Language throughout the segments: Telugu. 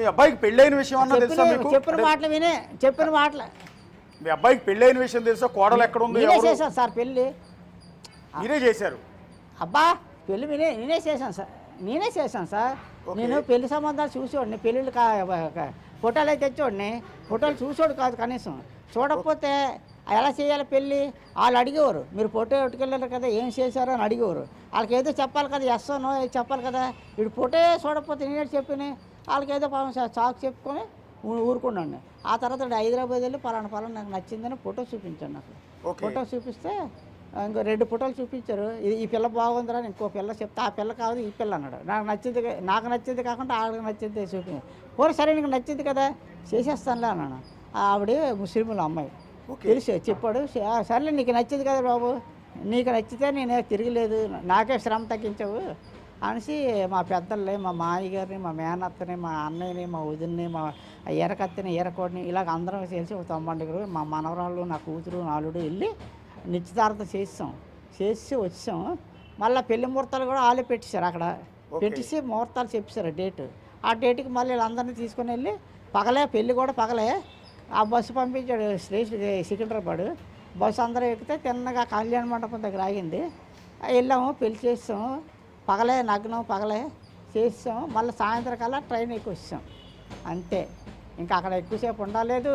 మీ అబ్బాయికి పెళ్ళైన విషయం అన్నా తెలుసా మీకు? చెప్పిన మాటలు మీ అబ్బాయికి పెళ్ళైన విషయం తెలుసా? కోడలు ఎక్కడ ఉంది? నేనే చేశాను సార్ పెళ్ళి. మీరే చేశారు? అబ్బా పెళ్ళి నేనే చేశాను సార్. నేను పెళ్లి సంబంధాలు చూసేవాడిని, పెళ్ళిళ్ళు ఫోటోలు అయితే తెచ్చేవాడిని. ఫోటోలు చూసేవాడు కాదు కనీసం. చూడకపోతే ఎలా చేయాలి పెళ్ళి వాళ్ళు అడిగేవారు. మీరు ఫోటో ఎట్టుకెళ్ళారు కదా, ఏం చేశారో అని అడిగేవారు. వాళ్ళకి ఏదో చెప్పాలి కదా, ఎస్ నో చెప్పాలి కదా. ఇప్పుడు ఫోటో చూడకపోతే నేనే చెప్పిన వాళ్ళకి ఏదో చాకు చెప్పుకొని ఊరుకున్నాను. ఆ తర్వాత హైదరాబాద్ వెళ్ళి పలానా నాకు నచ్చిందని ఫోటో చూపించాను. నాకు ఫోటో చూపిస్తే ఇంకో 2 ఫోటోలు చూపించారు. ఈ పిల్ల బాగుందిరా, ఇంకో పిల్ల చెప్తే ఆ పిల్ల కాదు ఈ పిల్ల అన్నాడు. నాకు నచ్చింది కాకుండా ఆవిడకి నచ్చింది చూపించాను. పోనీ సరే నీకు నచ్చింది కదా చేసేస్తానులే అన్నాను. ఆవిడ ముస్లింల అమ్మాయి తెలిసి చెప్పాడు. సర్లే నీకు నచ్చింది కదా బాబు, నీకు నచ్చితే నేనే తిరగలేదు, నాకే శ్రమ తగ్గించావు అనేసి మా పెద్దల్ని, మా మాయగారిని, మా మేనత్తని, మా అన్నయ్యని, మా వదిన్ని, మా ఎరకత్తిని, ఎరకోడిని ఇలాగ అందరం చేసి ఒక 90 మా మనవరాళ్ళు, నా కూతురు, నాలుడు వెళ్ళి నిశ్చితార్థం చేసి వచ్చాం. మళ్ళీ పెళ్లి ముహూర్తాలు కూడా వాళ్ళే పెట్టేశారు. అక్కడ పెట్టేసి ముహూర్తాలు చెప్పేశారు డేటు. ఆ డేట్కి మళ్ళీ వీళ్ళందరినీ తీసుకుని వెళ్ళి పగలే పెళ్ళి కూడా పగలే ఆ బస్సు పంపించాడు సికింద్రాబాద్. బస్సు అందరూ ఎక్కితే తిన్నగా కళ్యాణ మండపం దగ్గర ఆగింది. వెళ్ళాము, పెళ్లి చేస్తాము. పగలే నగ్నం పగలే చేస్తాం. మళ్ళీ సాయంత్రం కల్లా ట్రైన్ ఎక్కి వచ్చాం. అంతే, ఇంకా అక్కడ ఎక్కువసేపు ఉండలేదు.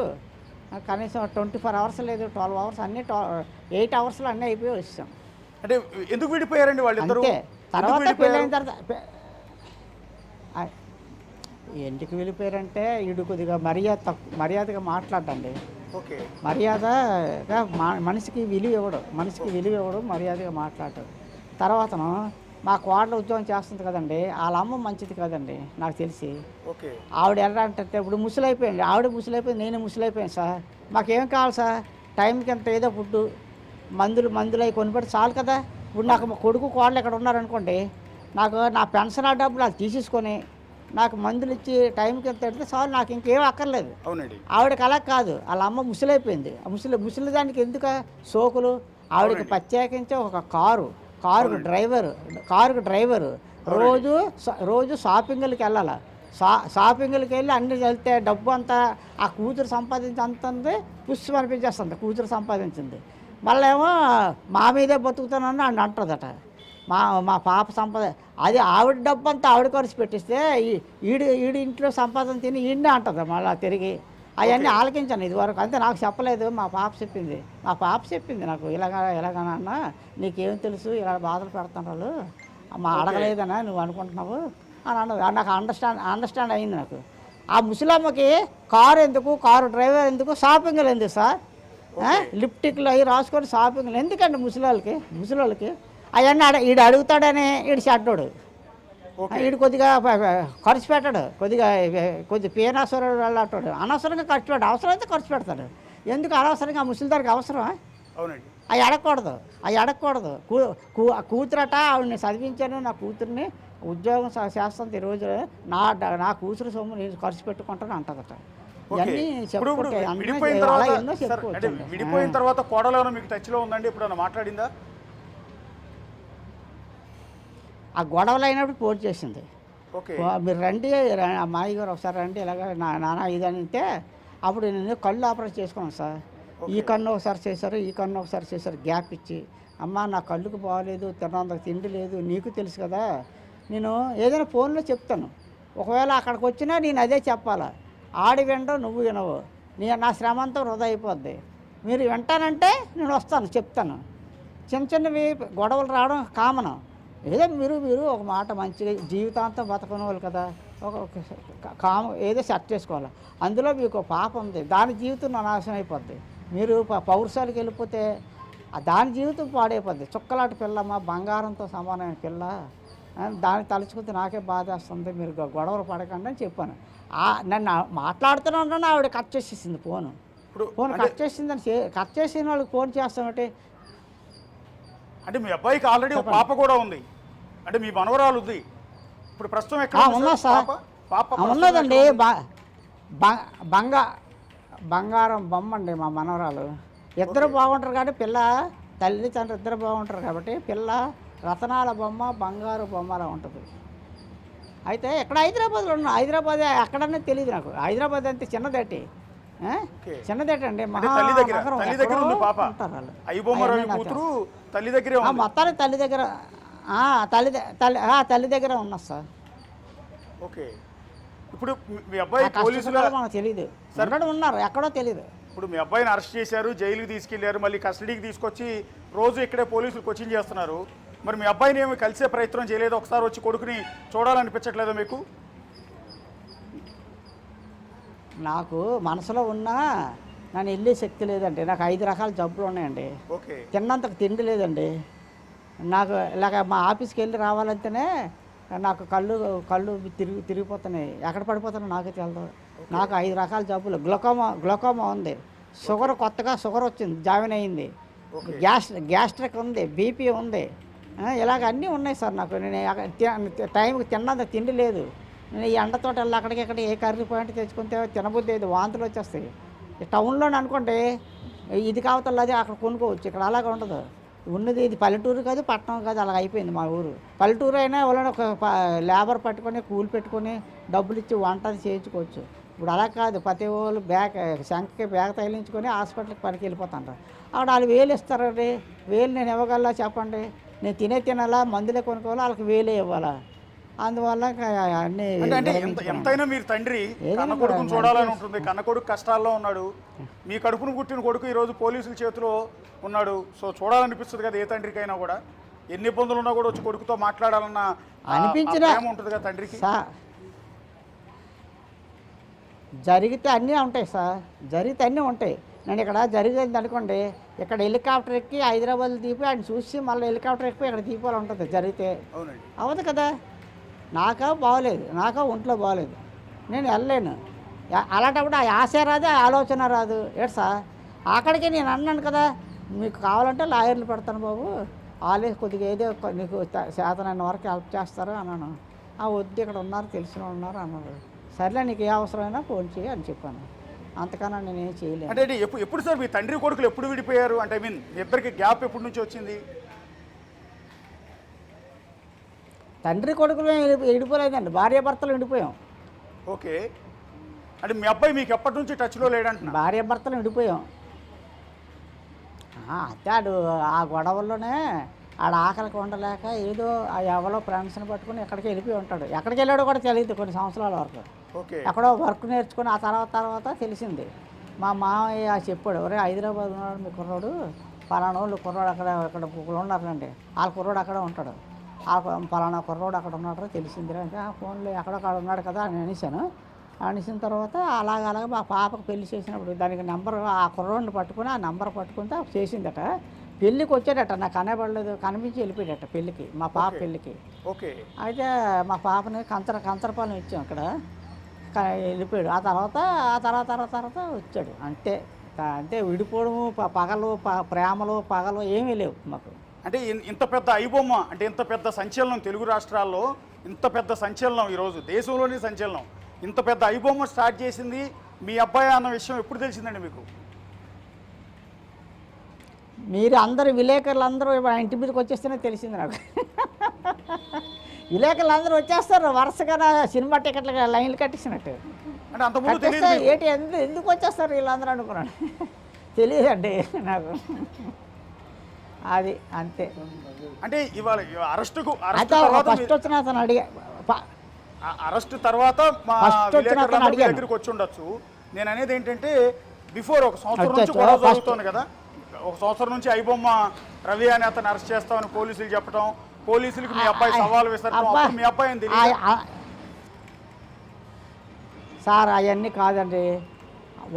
కనీసం 24 అవర్స్ లేదు, 12 అవర్స్ అన్నీ 8 అవర్స్లో అన్నీ అయిపోయి వచ్చాం. అంటే ఎందుకు విడిపోయారండి వాళ్ళు? అంతే. తర్వాత పెళ్ళైన తర్వాత ఎందుకు వెళ్ళిపోయారంటే వీడు కొద్దిగా మర్యాదగా మాట్లాడండి. మర్యాదగా మనిషికి విలువ ఇవ్వడు, మర్యాదగా మాట్లాడటం. తర్వాతను మా కోడలు ఉద్యోగం చేస్తుంది కదండి, వాళ్ళ అమ్మ మంచిది కదండి నాకు తెలిసి. ఆవిడ ఎలా అంటే ఇప్పుడు ముసలైపోయింది, ఆవిడ ముసలైపోయింది, నేను ముసలైపోయాను సార్. మాకేం కావాలి సార్? టైంకి ఎంత ఏదో ఫుడ్డు మందులు అవి కొనిపెట్టి చాలు కదా. ఇప్పుడు నాకు మా కొడుకు కోడలు ఎక్కడ ఉన్నారనుకోండి, నాకు నా పెన్షన్ డబ్బులు అది తీసేసుకొని నాకు మందులు ఇచ్చి టైంకి ఎంత పెడితే చాలు, నాకు ఇంకేం అక్కర్లేదు. ఆవిడకి అలా కాదు, వాళ్ళ అమ్మ ముసలైపోయింది. ముసలి దానికి ఎందుకు సోకులు? ఆవిడకి ప్రత్యేకించి ఒక కారుకు డ్రైవరు రోజు షాపింగ్లకి వెళ్ళాలి. షాపింగ్లకి వెళ్ళి అన్ని వెళ్తే డబ్బు అంతా ఆ కూతురు సంపాదించి పుష్టి అనిపించేస్తుంది. కూతురు సంపాదించింది మళ్ళీ ఏమో మా మీదే బతుకుతానని అని అంటుందట. మా పాప అది ఆవిడ డబ్బు అంతా ఆవిడ ఖర్చు పెట్టిస్తే ఈడి ఇంట్లో సంపాదన తిని ఈయన్నే అంటుంది మళ్ళీ తిరిగి. అవన్నీ ఆలకించాను ఇదివరకు, అంతే. నాకు చెప్పలేదు, మా పాప చెప్పింది నాకు, ఇలాగనన్నా నీకేం తెలుసు, ఇలా బాధలు పెడుతున్నారు మా అడగలేదనా నువ్వు అనుకుంటున్నావు అని అన్నది. నాకు అండర్స్టాండ్ అయింది నాకు. ఆ ముసలమ్మకి కారు డ్రైవర్ ఎందుకు, షాపింగ్లు ఎందుకు సార్? లిప్టిక్లు అవి రాసుకొని షాపింగ్లు ఎందుకండి ముసలోళ్ళకి? అవన్నీ ఈడు అడుగుతాడని ఈడు చెడ్డోడు. వీడు కొద్దిగా ఖర్చు పెట్టాడు, కొద్దిగా పేనాసురుడు వెళ్ళాడు. అనవసరంగా ఖర్చు పెట్టాడు, అవసరమైతే ఖర్చు పెడతాడు. ఎందుకు అనవసరంగా ఆ ముసలిదారికి అవసరమా? అవి అడగకూడదు. కూతురట ఆవిడని చదివించాను, నా కూతుర్ని ఉద్యోగం చేస్తాను ఈ రోజు, నా కూతురు సొమ్ము నేను ఖర్చు పెట్టుకుంటాను అంటదట. ఇవన్నీ విడిపోయిన తర్వాత కోడలు మీకు టచ్లో ఉందండి? ఇప్పుడు మాట్లాడిందా? ఆ గొడవలు అయినప్పుడు ఫోన్ చేసింది. మీరు రండి, అమ్మాయి గారు ఒకసారి రండి, ఇలాగ నాన్న ఇది అంటే అప్పుడు నేను కళ్ళు ఆపరేషన్ చేసుకున్నాను సార్. ఈ కన్ను ఒకసారి చేశారు గ్యాప్ ఇచ్చి. అమ్మ నా కళ్ళుకు బాగలేదు, తిన్నందుకు తిండి లేదు, నీకు తెలుసు కదా. నేను ఏదైనా ఫోన్లో చెప్తాను, ఒకవేళ అక్కడికి వచ్చినా నేను అదే చెప్పాలా. ఆడి వినడం, నువ్వు వినవు, నా శ్రమ అంతా వృధా అయిపోద్ది. మీరు వింటానంటే నేను వస్తాను, చెప్తాను. చిన్నవి గొడవలు రావడం కామన్. ఏదో మీరు ఒక మాట మంచిగా జీవితాంతం బతకని వాళ్ళు కదా, ఏదో సెట్ చేసుకోవాలి. అందులో మీకు పాప ఉంది, దాని జీవితం నాశనం అయిపోద్ది. మీరు పౌరుషాలకు వెళ్ళిపోతే దాని జీవితం పాడైపోద్ది. చుక్కలాంటి పిల్లమ్మ, బంగారంతో సమానమైన పిల్ల, దాన్ని తలుచుకుంటే నాకే బాధేస్తుంది, మీరు గొడవలు పడకండి అని చెప్పాను. నన్ను మాట్లాడుతున్నాను, ఆవిడ కట్ చేసేసింది ఫోన్ కట్ చేసిన వాళ్ళకి ఫోన్ చేస్తామంటే. అంటే మీ అబ్బాయికి ఆల్రెడీ ఒక పాప కూడా ఉంది, అంటే మీ మనవరాలు ఉంది. ఇప్పుడు ప్రస్తుతం ఎక్కడ ఉన్నా సార్? ఉన్నదండి, బంగారం బొమ్మ అండి మా మనవరాలు. ఇద్దరు బాగుంటారు కాబట్టి పిల్ల, తల్లిదండ్రులు ఇద్దరు బాగుంటారు కాబట్టి పిల్ల రతనాల బొమ్మ, బంగారు బొమ్మలా ఉంటుంది. అయితే ఇక్కడ హైదరాబాద్లో ఉన్నా, హైదరాబాద్ ఎక్కడన్నా తెలియదు నాకు. హైదరాబాద్ అంటే చిన్నదేటి, చిన్నదేటి అండి, తల్లి దగ్గర ఉంది పాప. ఉంటారు వాళ్ళు. ఐబొమ్మ రవి కూతురు తల్లి దగ్గరే ఉంది. మొత్తానికి తల్లి దగ్గర, తల్లి దగ్గర ఉన్నా సార్. ఓకే. ఇప్పుడు మీ అబ్బాయి పోలీసులు మనకు తెలియదు, ఎక్కడ ఉన్నారు ఎక్కడో తెలియదు. ఇప్పుడు మీ అబ్బాయిని అరెస్ట్ చేశారు, జైలుకి తీసుకెళ్లారు, మళ్ళీ కస్టడీకి తీసుకొచ్చి రోజు ఇక్కడే పోలీసులు కోచింగ్ చేస్తున్నారు. మరి మీ అబ్బాయిని ఏమి కలిసే ప్రయత్నం చేయలేదు? ఒకసారి వచ్చి కొడుకుని చూడాలనిపించట్లేదా మీకు? నాకు మనసులో ఉన్నా నన్ను వెళ్ళే శక్తి లేదండి. నాకు 5 రకాల జబ్బులు ఉన్నాయండి. ఓకే. తిన్నంతకు తిండి లేదండి నాకు. ఇలాగ మా ఆఫీస్కి వెళ్ళి రావాలంటేనే నాకు కళ్ళు తిరిగిపోతున్నాయి, ఎక్కడ పడిపోతానో నాకే తెలియదు. నాకు 5 రకాల జబ్బులు, గ్లూకోమా ఉంది, షుగర్ కొత్తగా షుగర్ వచ్చింది, జాయిన్ అయ్యింది, గ్యాస్ట్రిక్ ఉంది, బీపీ ఉంది, ఇలాగ అన్నీ ఉన్నాయి సార్ నాకు. నేను టైంకి తిన్నంత తిండి లేదు. నేను ఈ ఎండతోటి వెళ్ళి అక్కడికి ఏ కర్రీ పాయింట్ తెచ్చుకుంటే తినబుద్ధి లేదు, వాంతులు వచ్చేస్తాయి. టౌన్లోనే అనుకోండి ఇది కావతల అది అక్కడ కొనుక్కోవచ్చు, ఇక్కడ అలాగే ఉండదు. ఉన్నది ఇది పల్లెటూరు కాదు, పట్టణం కాదు, అలాగ అయిపోయింది మా ఊరు. పల్లెటూరు అయినా వాళ్ళని ఒక లేబర్ పట్టుకొని కూలి పెట్టుకొని డబ్బులు ఇచ్చి వంట చేయించుకోవచ్చు. ఇప్పుడు అలా కాదు, ప్రతి వాళ్ళు శంఖకి బ్యాగ్ తగిలించుకొని హాస్పిటల్కి పనికి వెళ్ళిపోతాంటారు. అక్కడ వాళ్ళు వేలు ఇస్తారండి, వేలు నేను ఇవ్వగలలా చెప్పండి? నేను తినాలా, మందులే కొనుక్కోవాలా, వాళ్ళకి వేలే ఇవ్వాలా? అందువల్ల అన్నీ ఎంతైనా మీరు తండ్రి కన్న కొడుకుని చూడాలని ఉంటుంది. కన్న కొడుకు కష్టాల్లో ఉన్నాడు, మీ కడుపును పుట్టిన కొడుకు ఈరోజు పోలీసుల చేతిలో ఉన్నాడు. సో చూడాలనిపిస్తుంది కదా ఏ తండ్రికైనా కూడా. ఎన్ని ఇబ్బందులు ఉన్నా కూడా వచ్చి కొడుకుతో మాట్లాడాలన్న అనిపించిన ఉంటుంది కదా తండ్రికి. జరిగితే అన్నీ ఉంటాయి సార్, జరిగితే అన్నీ ఉంటాయి. నేను ఇక్కడ జరిగేది అనుకోండి, ఇక్కడ హెలికాప్టర్ ఎక్కి హైదరాబాద్ దిపి ఆయన చూసి మళ్ళీ హెలికాప్టర్ ఎక్కి ఇక్కడ దీపాలు ఉంటుంది జరిగితే. అవ్వదు కదా. నాకా బాగోలేదు, నాకా ఒంట్లో బాగోలేదు, నేను వెళ్ళలేను. అలాంటప్పుడు ఆ ఆశ రాదు, ఆ ఆలోచన రాదు. ఏడు సార్ అక్కడికి నేను అన్నాను కదా, మీకు కావాలంటే లాయర్లు పెడతాను బాబు, వాళ్ళే కొద్దిగా ఏదో నీకు శాతనైన వరకు హెల్ప్ చేస్తారు అన్నాను. వద్దు, ఇక్కడ ఉన్నారు, తెలిసిన ఉన్నారు అన్నారు. సర్లే నీకు ఏ అవసరమైనా ఫోన్ చేయి అని చెప్పాను. అంతకన్నా నేనేం చేయలేదు. అంటే ఎప్పుడు సార్ మీ తండ్రి కొడుకులు ఎప్పుడు విడిపోయారు? అంటే మీ ఇద్దరికి గ్యాప్ ఎప్పటి నుంచి వచ్చింది? తండ్రి కొడుకులు విడిపోలేదండి, భార్యాభర్తలు విడిపోయాం. ఓకే. అంటే మీ అబ్బాయి మీకు ఎప్పటి నుంచి టచ్లో లేడంటున్నా? భార్యాభర్తలు విడిపోయాం. అయితే ఆ గొడవల్లోనే ఆకలికి ఉండలేక ఏదో ఎవరో ఫ్రెండ్స్ని పట్టుకుని ఎక్కడికి వెళ్ళిపోయి ఉంటాడు. ఎక్కడికి వెళ్ళాడో కూడా తెలియదు కొన్ని సంవత్సరాల వరకు. ఎక్కడో వర్క్ నేర్చుకుని ఆ తర్వాత తెలిసింది. మా మామయ్య చెప్పాడు, ఒరే హైదరాబాద్ ఉన్నాడు మీ కుర్రాడు, పలానా వాళ్ళు కుర్రాడు అక్కడ ఉన్నారండి, వాళ్ళ కుర్రాడు అక్కడ ఉంటాడు, పలానా కుర్రాడు అక్కడ ఉన్నాడు తెలిసిందిరా అంటే ఫోన్లో ఎక్కడొక్కడ ఉన్నాడు కదా అని అనేసిన తర్వాత అలాగ మా పాపకు పెళ్లి చేసినప్పుడు దానికి నెంబర్ ఆ కుర్రోడిని పట్టుకుని ఆ నెంబర్ పట్టుకుంటే చేసిందట. పెళ్ళికి వచ్చాడట, నాకు కనబడలేదు, కనిపించి వెళ్ళిపోయాడట పెళ్ళికి, మా పాప పెళ్ళికి. ఓకే. అయితే మా పాపని కంచరపాలెం ఇచ్చాం, అక్కడ వెళ్ళిపోయాడు. ఆ తర్వాత వచ్చాడు. అంటే విడిపోవడము, పగలు ప్రేమలు పగలు ఏమీ లేవు మాకు. అంటే ఇంత పెద్ద ఐబొమ్మ, అంటే ఇంత పెద్ద సంచలనం తెలుగు రాష్ట్రాల్లో, ఇంత పెద్ద సంచలనం ఈరోజు దేశంలోనే సంచలనం, ఇంత పెద్ద ఐబొమ్మ స్టార్ట్ చేసింది మీ అబ్బాయి అన్న విషయం ఎప్పుడు తెలిసిందండి మీకు? మీరు అందరు విలేకరులు అందరూ ఇంటి మీదకి వచ్చేస్తేనే తెలిసింది నాకు. విలేకరులు అందరూ వచ్చేస్తారు వరుసగా సినిమా టికెట్ల లైన్లు కట్టించినట్టు. ఏంటి ఎందుకు వచ్చేస్తారు వీళ్ళందరూ అనుకున్నాను. తెలియదండి నాకు, అది అంతే. అంటే ఇవాళ అరెస్ట్ వచ్చిన అతను అరెస్ట్ తర్వాత మా దగ్గరికి వచ్చి ఉండొచ్చు. నేను అనేది ఏంటంటే బిఫోర్ ఒక సంవత్సరం నుంచి కూడా జరుగుతుంది కదా, ఒక సంవత్సరం నుంచి ఐబొమ్మ రవి అని అతను అరెస్ట్ చేస్తామని పోలీసులు చెప్పడం, పోలీసులకు మీ అబ్బాయి సవాల్ విసరడం, మీ అబ్బాయి అని తెలియదు సార్. అవన్నీ కాదండి,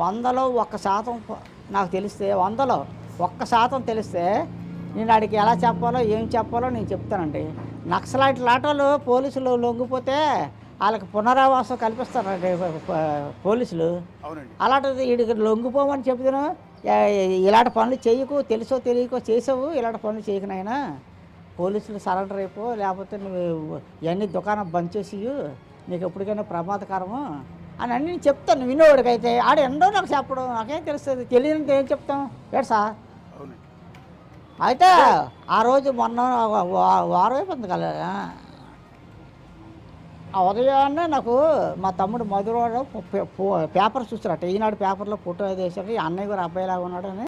100లో 1% నాకు తెలిస్తే, 100లో 1% తెలిస్తే నేను అడిగి ఎలా చెప్పాలో ఏం చెప్పాలో నేను చెప్తానండి. నక్సలైట్ లాటోలు పోలీసులు లొంగిపోతే వాళ్ళకి పునరావాసం కల్పిస్తారండి పోలీసులు. అలాంటిది వీడికి లొంగిపోమని చెప్తాను, ఇలాంటి పనులు చేయకు, తెలుసో తెలియకో చేసావు, ఇలాంటి పనులు చేయకునైనా పోలీసులు సరెండర్ అయిపో, లేకపోతే నువ్వు ఇవన్నీ దుకాణం బంద్ చేసి నీకు ఎప్పటికైనా ప్రమాదకరము అని అన్నీ చెప్తాను వినేవాడికైతే. ఆడ ఎండో నాకు చెప్పడం నాకేం తెలుస్తుంది, తెలియనిది ఏం చెప్తాం ఏడు సార్. అయితే ఆ రోజు మొన్న వారం అయిపోతుంది కదా, ఆ ఉదయాన్నే నాకు మా తమ్ముడు మధురవాడు పేపర్ చూసారట, ఈనాడు పేపర్లో ఫోటో అది వేసాడు, ఈ అన్నయ్య గారు అబ్బాయిలాగా ఉన్నాడని